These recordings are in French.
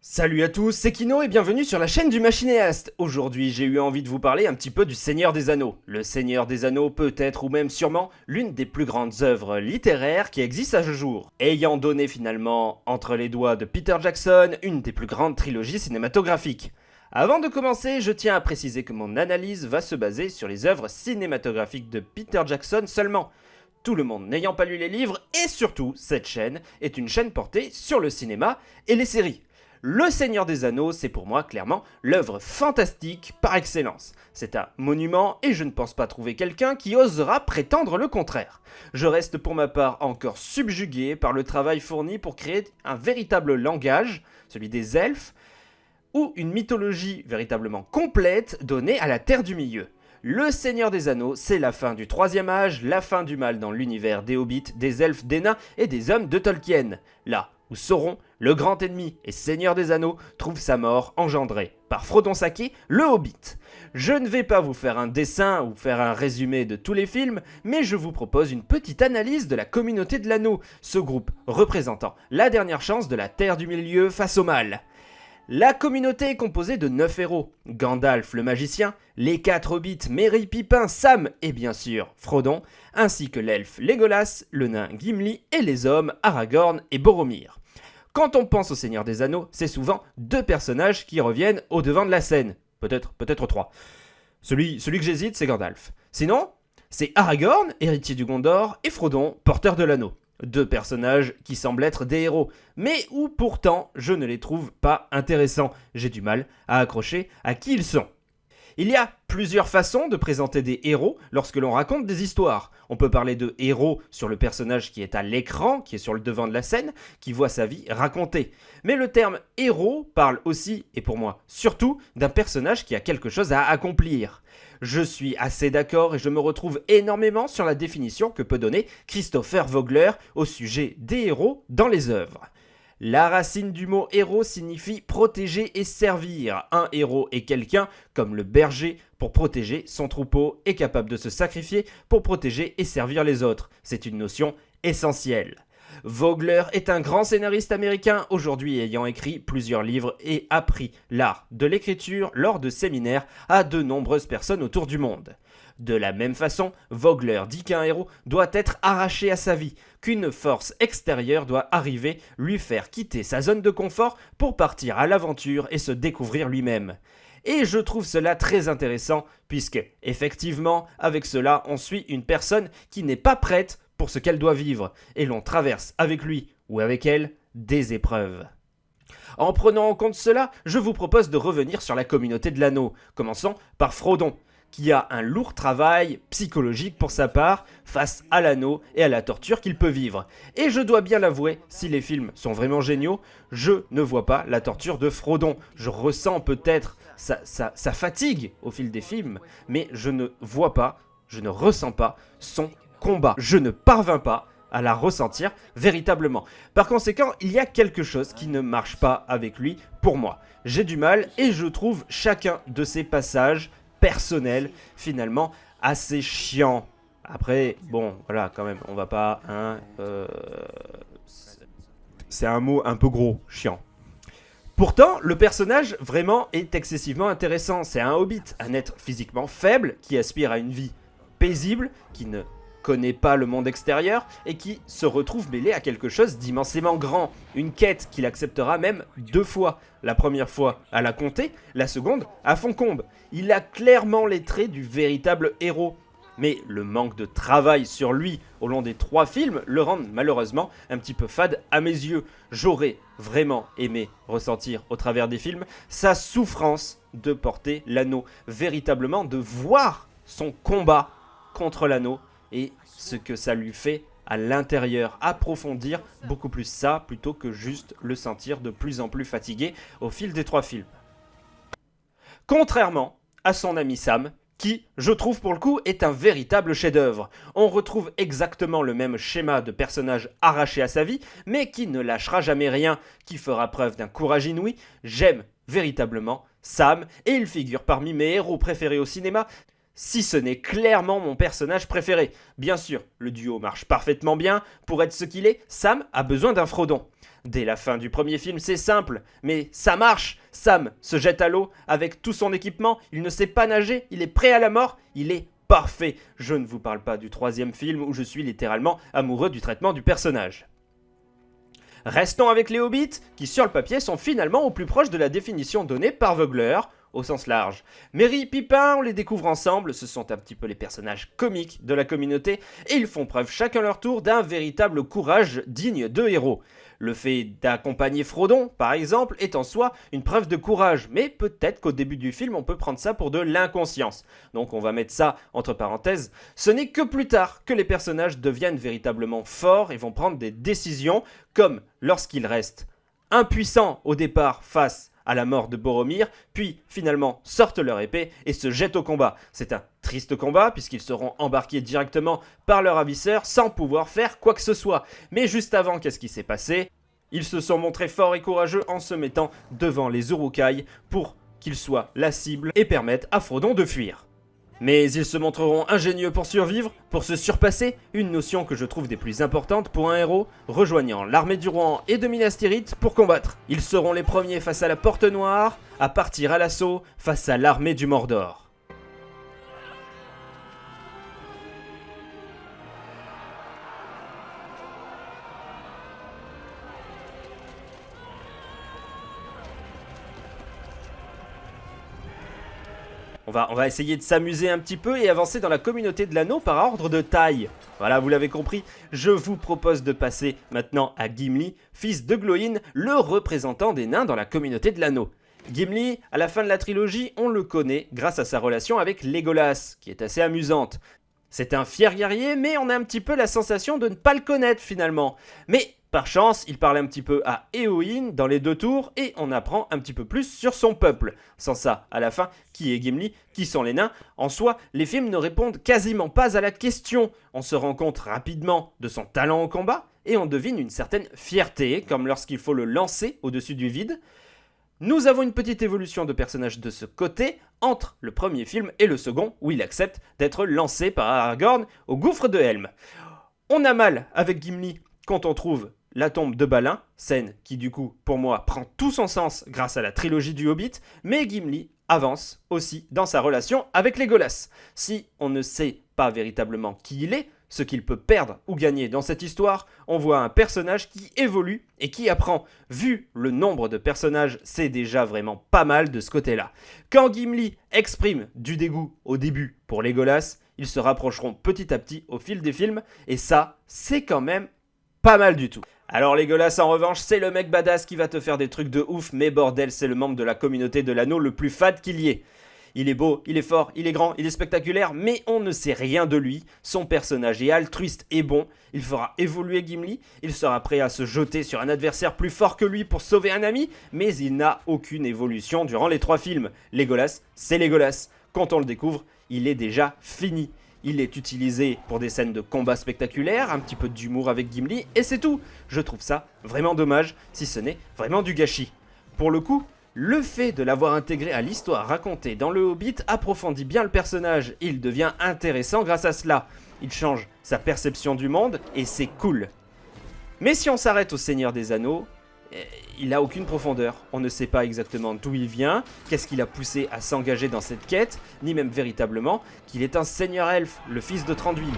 Salut à tous, c'est Kino et bienvenue sur la chaîne du Machinéaste. Aujourd'hui, j'ai eu envie de vous parler un petit peu du Seigneur des Anneaux. Le Seigneur des Anneaux peut être ou même sûrement l'une des plus grandes œuvres littéraires qui existent à ce jour, ayant donné finalement entre les doigts de Peter Jackson une des plus grandes trilogies cinématographiques. Avant de commencer, je tiens à préciser que mon analyse va se baser sur les œuvres cinématographiques de Peter Jackson seulement. Tout le monde n'ayant pas lu les livres, et surtout, cette chaîne est une chaîne portée sur le cinéma et les séries. Le Seigneur des Anneaux, c'est pour moi clairement l'œuvre fantastique par excellence. C'est un monument et je ne pense pas trouver quelqu'un qui osera prétendre le contraire. Je reste pour ma part encore subjugué par le travail fourni pour créer un véritable langage, celui des elfes, ou une mythologie véritablement complète donnée à la Terre du Milieu. Le Seigneur des Anneaux, c'est la fin du Troisième Âge, la fin du mal dans l'univers des hobbits, des elfes, des nains et des hommes de Tolkien. Là où Sauron, le grand ennemi et Seigneur des Anneaux, trouve sa mort engendrée par Frodon Sake, le Hobbit. Je ne vais pas vous faire un dessin ou faire un résumé de tous les films, mais je vous propose une petite analyse de la communauté de l'anneau, ce groupe représentant la dernière chance de la Terre du Milieu face au mal. La communauté est composée de 9 héros, Gandalf le magicien, les 4 hobbits Merry, Pippin, Sam et bien sûr Frodon, ainsi que l'elfe Legolas, le nain Gimli et les hommes Aragorn et Boromir. Quand on pense au Seigneur des Anneaux, c'est souvent 2 personnages qui reviennent au devant de la scène, peut-être 3. Celui que j'hésite, c'est Gandalf. Sinon, c'est Aragorn, héritier du Gondor, et Frodon, porteur de l'anneau. 2 personnages qui semblent être des héros, mais où pourtant je ne les trouve pas intéressants. J'ai du mal à accrocher à qui ils sont. Il y a plusieurs façons de présenter des héros lorsque l'on raconte des histoires. On peut parler de héros sur le personnage qui est à l'écran, qui est sur le devant de la scène, qui voit sa vie racontée. Mais le terme héros parle aussi, et pour moi surtout, d'un personnage qui a quelque chose à accomplir. Je suis assez d'accord et je me retrouve énormément sur la définition que peut donner Christopher Vogler au sujet des héros dans les œuvres. La racine du mot héros signifie protéger et servir. Un héros est quelqu'un, comme le berger, pour protéger son troupeau, est capable de se sacrifier pour protéger et servir les autres. C'est une notion essentielle. Vogler est un grand scénariste américain, aujourd'hui ayant écrit plusieurs livres et appris l'art de l'écriture lors de séminaires à de nombreuses personnes autour du monde. De la même façon, Vogler dit qu'un héros doit être arraché à sa vie, qu'une force extérieure doit arriver, lui faire quitter sa zone de confort pour partir à l'aventure et se découvrir lui-même. Et je trouve cela très intéressant, puisque, effectivement, avec cela, on suit une personne qui n'est pas prête pour ce qu'elle doit vivre, et l'on traverse avec lui ou avec elle des épreuves. En prenant en compte cela, je vous propose de revenir sur la communauté de l'anneau, commençant par Frodon, qui a un lourd travail psychologique pour sa part face à l'anneau et à la torture qu'il peut vivre. Et je dois bien l'avouer, si les films sont vraiment géniaux, je ne vois pas la torture de Frodon. Je ressens peut-être sa fatigue au fil des films, mais je ne ressens pas son combat. Je ne parvins pas à la ressentir véritablement. Par conséquent, il y a quelque chose qui ne marche pas avec lui pour moi. J'ai du mal et je trouve chacun de ces passages personnels finalement assez chiants. Après, bon, voilà, quand même, on va pas... c'est un mot un peu gros, chiant. Pourtant, le personnage vraiment est excessivement intéressant. C'est un hobbit, un être physiquement faible qui aspire à une vie paisible, qui ne connaît pas le monde extérieur et qui se retrouve mêlé à quelque chose d'immensément grand. Une quête qu'il acceptera même 2 fois. La première fois à la comté, la seconde à Fontcombe. Il a clairement les traits du véritable héros. Mais le manque de travail sur lui au long des 3 films le rend malheureusement un petit peu fade à mes yeux. J'aurais vraiment aimé ressentir au travers des films sa souffrance de porter l'anneau. Véritablement de voir son combat contre l'anneau et ce que ça lui fait à l'intérieur, approfondir beaucoup plus ça plutôt que juste le sentir de plus en plus fatigué au fil des 3 films. Contrairement à son ami Sam, qui, je trouve pour le coup, est un véritable chef-d'œuvre. On retrouve exactement le même schéma de personnage arraché à sa vie, mais qui ne lâchera jamais rien, qui fera preuve d'un courage inouï. J'aime véritablement Sam, et il figure parmi mes héros préférés au cinéma, si ce n'est clairement mon personnage préféré. Bien sûr, le duo marche parfaitement bien, pour être ce qu'il est, Sam a besoin d'un Frodon. Dès la fin du premier film, c'est simple, mais ça marche. Sam se jette à l'eau avec tout son équipement, il ne sait pas nager, il est prêt à la mort, il est parfait. Je ne vous parle pas du troisième film où je suis littéralement amoureux du traitement du personnage. Restons avec les hobbits, qui sur le papier sont finalement au plus proche de la définition donnée par Vogler, au sens large. Merry et Pippin, on les découvre ensemble, ce sont un petit peu les personnages comiques de la communauté, et ils font preuve chacun leur tour d'un véritable courage digne de héros. Le fait d'accompagner Frodon, par exemple, est en soi une preuve de courage, mais peut-être qu'au début du film, on peut prendre ça pour de l'inconscience. Donc on va mettre ça entre parenthèses. Ce n'est que plus tard que les personnages deviennent véritablement forts et vont prendre des décisions, comme lorsqu'ils restent impuissants au départ face à la mort de Boromir, puis finalement sortent leur épée et se jettent au combat. C'est un triste combat puisqu'ils seront embarqués directement par leur ravisseur sans pouvoir faire quoi que ce soit. Mais juste avant, qu'est-ce qui s'est passé ? Ils se sont montrés forts et courageux en se mettant devant les Uruk-hai pour qu'ils soient la cible et permettent à Frodon de fuir. Mais ils se montreront ingénieux pour survivre, pour se surpasser, une notion que je trouve des plus importantes pour un héros, rejoignant l'armée du Rohan et de Minas Tirith pour combattre. Ils seront les premiers face à la Porte Noire, à partir à l'assaut face à l'armée du Mordor. On va essayer de s'amuser un petit peu et avancer dans la communauté de l'anneau par ordre de taille. Voilà, vous l'avez compris, je vous propose de passer maintenant à Gimli, fils de Glóin, le représentant des nains dans la communauté de l'anneau. Gimli, à la fin de la trilogie, on le connaît grâce à sa relation avec Legolas, qui est assez amusante. C'est un fier guerrier, mais on a un petit peu la sensation de ne pas le connaître finalement. Mais par chance, il parle un petit peu à Éowyn dans les deux tours et on apprend un petit peu plus sur son peuple. Sans ça, à la fin, qui est Gimli? Qui sont les nains? En soi, les films ne répondent quasiment pas à la question. On se rend compte rapidement de son talent au combat et on devine une certaine fierté, comme lorsqu'il faut le lancer au-dessus du vide. Nous avons une petite évolution de personnage de ce côté entre le premier film et le second où il accepte d'être lancé par Aragorn au gouffre de Helm. On a mal avec Gimli quand on trouve la tombe de Balin, scène qui du coup pour moi prend tout son sens grâce à la trilogie du Hobbit, mais Gimli avance aussi dans sa relation avec Legolas. Si on ne sait pas véritablement qui il est, ce qu'il peut perdre ou gagner dans cette histoire, on voit un personnage qui évolue et qui apprend. Vu le nombre de personnages, c'est déjà vraiment pas mal de ce côté-là. Quand Gimli exprime du dégoût au début pour Legolas, ils se rapprocheront petit à petit au fil des films, et ça, c'est quand même pas mal du tout. Alors Legolas en revanche, c'est le mec badass qui va te faire des trucs de ouf, mais bordel, c'est le membre de la communauté de l'anneau le plus fade qu'il y ait. Il est beau, il est fort, il est grand, il est spectaculaire, mais on ne sait rien de lui. Son personnage est altruiste et bon, il fera évoluer Gimli, il sera prêt à se jeter sur un adversaire plus fort que lui pour sauver un ami, mais il n'a aucune évolution durant les 3 films. Legolas, c'est Legolas. Quand on le découvre, il est déjà fini. Il est utilisé pour des scènes de combat spectaculaires, un petit peu d'humour avec Gimli, et c'est tout. Je trouve ça vraiment dommage, si ce n'est vraiment du gâchis. Pour le coup, le fait de l'avoir intégré à l'histoire racontée dans le Hobbit approfondit bien le personnage et il devient intéressant grâce à cela. Il change sa perception du monde et c'est cool. Mais si on s'arrête au Seigneur des Anneaux, il n'a aucune profondeur. On ne sait pas exactement d'où il vient, qu'est-ce qui l'a poussé à s'engager dans cette quête, ni même véritablement qu'il est un seigneur elfe, le fils de Thranduil.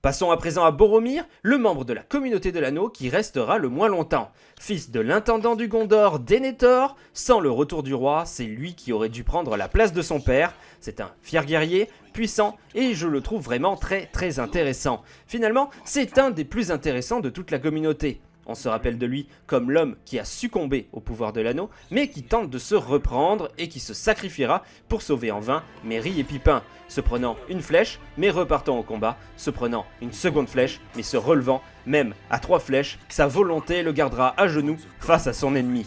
Passons à présent à Boromir, le membre de la communauté de l'anneau qui restera le moins longtemps. Fils de l'intendant du Gondor, Denethor, sans le retour du roi, c'est lui qui aurait dû prendre la place de son père. C'est un fier guerrier, puissant, et je le trouve vraiment très intéressant. Finalement, c'est un des plus intéressants de toute la communauté. On se rappelle de lui comme l'homme qui a succombé au pouvoir de l'anneau, mais qui tente de se reprendre et qui se sacrifiera pour sauver en vain Merry et Pippin, se prenant une flèche, mais repartant au combat, se prenant une seconde flèche, mais se relevant, même à 3 flèches, sa volonté le gardera à genoux face à son ennemi.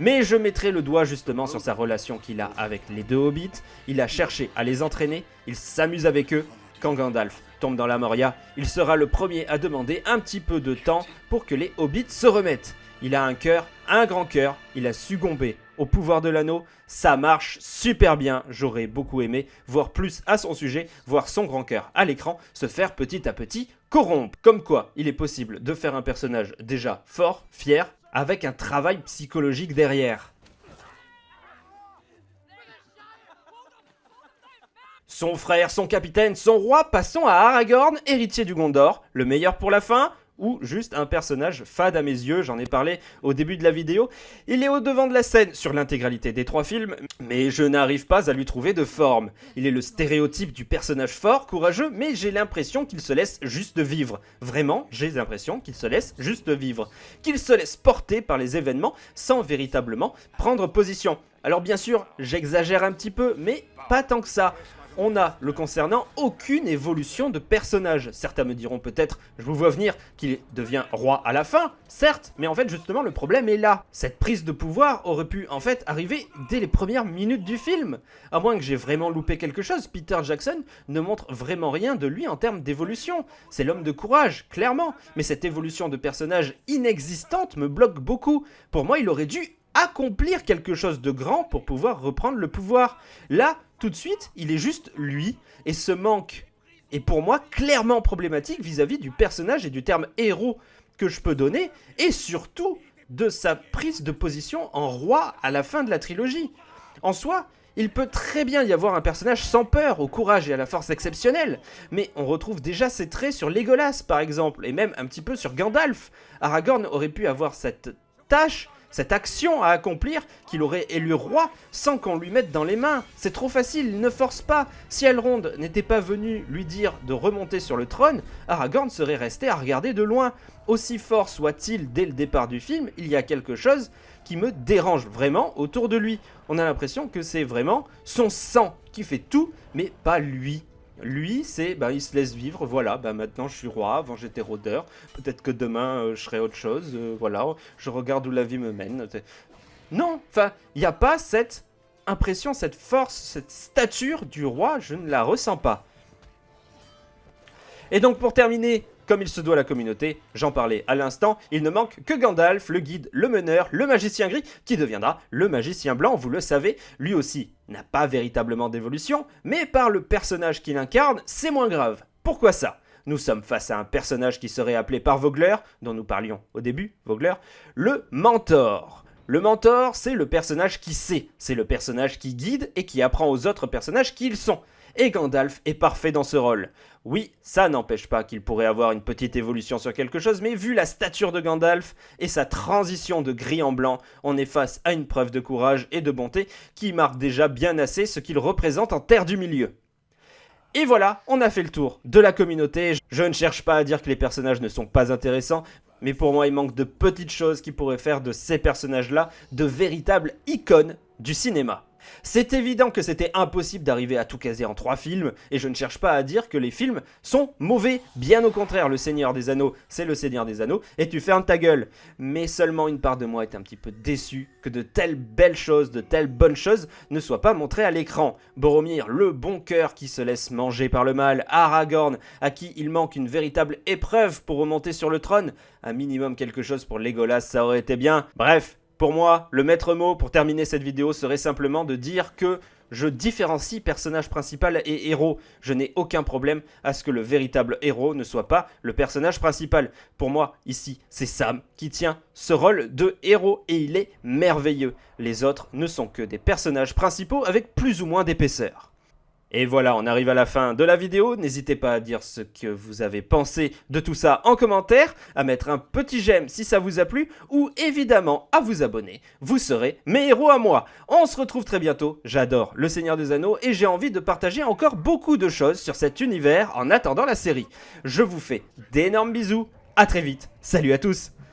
Mais je mettrai le doigt justement sur sa relation qu'il a avec les 2 hobbits, il a cherché à les entraîner, il s'amuse avec eux. Quand Gandalf tombe dans la Moria, il sera le premier à demander un petit peu de temps pour que les hobbits se remettent. il a un cœur, un grand cœur, il a succombé au pouvoir de l'anneau, ça marche super bien, j'aurais beaucoup aimé voir plus à son sujet, voir son grand cœur à l'écran se faire petit à petit corrompre. Comme quoi, il est possible de faire un personnage déjà fort, fier, avec un travail psychologique derrière. Son frère, son capitaine, son roi, passons à Aragorn, héritier du Gondor, le meilleur pour la fin, ou juste un personnage fade à mes yeux, j'en ai parlé au début de la vidéo. Il est au devant de la scène sur l'intégralité des 3 films, mais je n'arrive pas à lui trouver de forme. Il est le stéréotype du personnage fort, courageux, mais j'ai l'impression qu'il se laisse juste vivre. Vraiment, j'ai l'impression qu'il se laisse juste vivre. Qu'il se laisse porter par les événements sans véritablement prendre position. Alors bien sûr, j'exagère un petit peu, mais pas tant que ça. On a, le concernant, aucune évolution de personnage. Certains me diront peut-être, je vous vois venir, qu'il devient roi à la fin, certes, mais en fait justement le problème est là. Cette prise de pouvoir aurait pu en fait arriver dès les premières minutes du film. À moins que j'ai vraiment loupé quelque chose, Peter Jackson ne montre vraiment rien de lui en termes d'évolution. C'est l'homme de courage, clairement, mais cette évolution de personnage inexistante me bloque beaucoup. Pour moi, il aurait dû accomplir quelque chose de grand pour pouvoir reprendre le pouvoir. Là, tout de suite, il est juste lui, et ce manque est pour moi clairement problématique vis-à-vis du personnage et du terme héros que je peux donner, et surtout de sa prise de position en roi à la fin de la trilogie. En soi, il peut très bien y avoir un personnage sans peur, au courage et à la force exceptionnelle, mais on retrouve déjà ces traits sur Legolas par exemple, et même un petit peu sur Gandalf. Aragorn aurait pu avoir cette tâche, cette action à accomplir qu'il aurait élu roi sans qu'on lui mette dans les mains. C'est trop facile, il ne force pas. Si Elrond n'était pas venu lui dire de remonter sur le trône, Aragorn serait resté à regarder de loin. Aussi fort soit-il dès le départ du film, il y a quelque chose qui me dérange vraiment autour de lui. On a l'impression que c'est vraiment son sang qui fait tout, mais pas lui. Lui, c'est, il se laisse vivre, voilà, maintenant je suis roi, avant j'étais rôdeur, peut-être que demain je serai autre chose, voilà, je regarde où la vie me mène. Non, enfin, il n'y a pas cette impression, cette force, cette stature du roi, je ne la ressens pas. Et donc pour terminer, comme il se doit à la communauté, j'en parlais à l'instant, il ne manque que Gandalf, le guide, le meneur, le magicien gris, qui deviendra le magicien blanc, vous le savez, lui aussi n'a pas véritablement d'évolution, mais par le personnage qu'il incarne, c'est moins grave. Pourquoi ça ? Nous sommes face à un personnage qui serait appelé par Vogler, dont nous parlions au début, Vogler, le mentor. Le mentor, c'est le personnage qui sait, c'est le personnage qui guide et qui apprend aux autres personnages qui ils sont. Et Gandalf est parfait dans ce rôle. Oui, ça n'empêche pas qu'il pourrait avoir une petite évolution sur quelque chose, mais vu la stature de Gandalf et sa transition de gris en blanc, on est face à une preuve de courage et de bonté qui marque déjà bien assez ce qu'il représente en Terre du Milieu. Et voilà, on a fait le tour de la communauté. Je ne cherche pas à dire que les personnages ne sont pas intéressants, mais pour moi il manque de petites choses qui pourraient faire de ces personnages-là de véritables icônes du cinéma. C'est évident que c'était impossible d'arriver à tout caser en 3 films, et je ne cherche pas à dire que les films sont mauvais. Bien au contraire, Le Seigneur des Anneaux, c'est Le Seigneur des Anneaux, et tu fermes ta gueule. Mais seulement une part de moi est un petit peu déçue que de telles belles choses, de telles bonnes choses ne soient pas montrées à l'écran. Boromir, le bon cœur qui se laisse manger par le mal, Aragorn, à qui il manque une véritable épreuve pour remonter sur le trône, un minimum quelque chose pour Legolas, ça aurait été bien. Bref. Pour moi, le maître mot pour terminer cette vidéo serait simplement de dire que je différencie personnage principal et héros. Je n'ai aucun problème à ce que le véritable héros ne soit pas le personnage principal. Pour moi, ici, c'est Sam qui tient ce rôle de héros et il est merveilleux. Les autres ne sont que des personnages principaux avec plus ou moins d'épaisseur. Et voilà, on arrive à la fin de la vidéo. N'hésitez pas à dire ce que vous avez pensé de tout ça en commentaire, à mettre un petit j'aime si ça vous a plu, ou évidemment à vous abonner. Vous serez mes héros à moi. On se retrouve très bientôt. J'adore Le Seigneur des Anneaux et j'ai envie de partager encore beaucoup de choses sur cet univers en attendant la série. Je vous fais d'énormes bisous. À très vite. Salut à tous.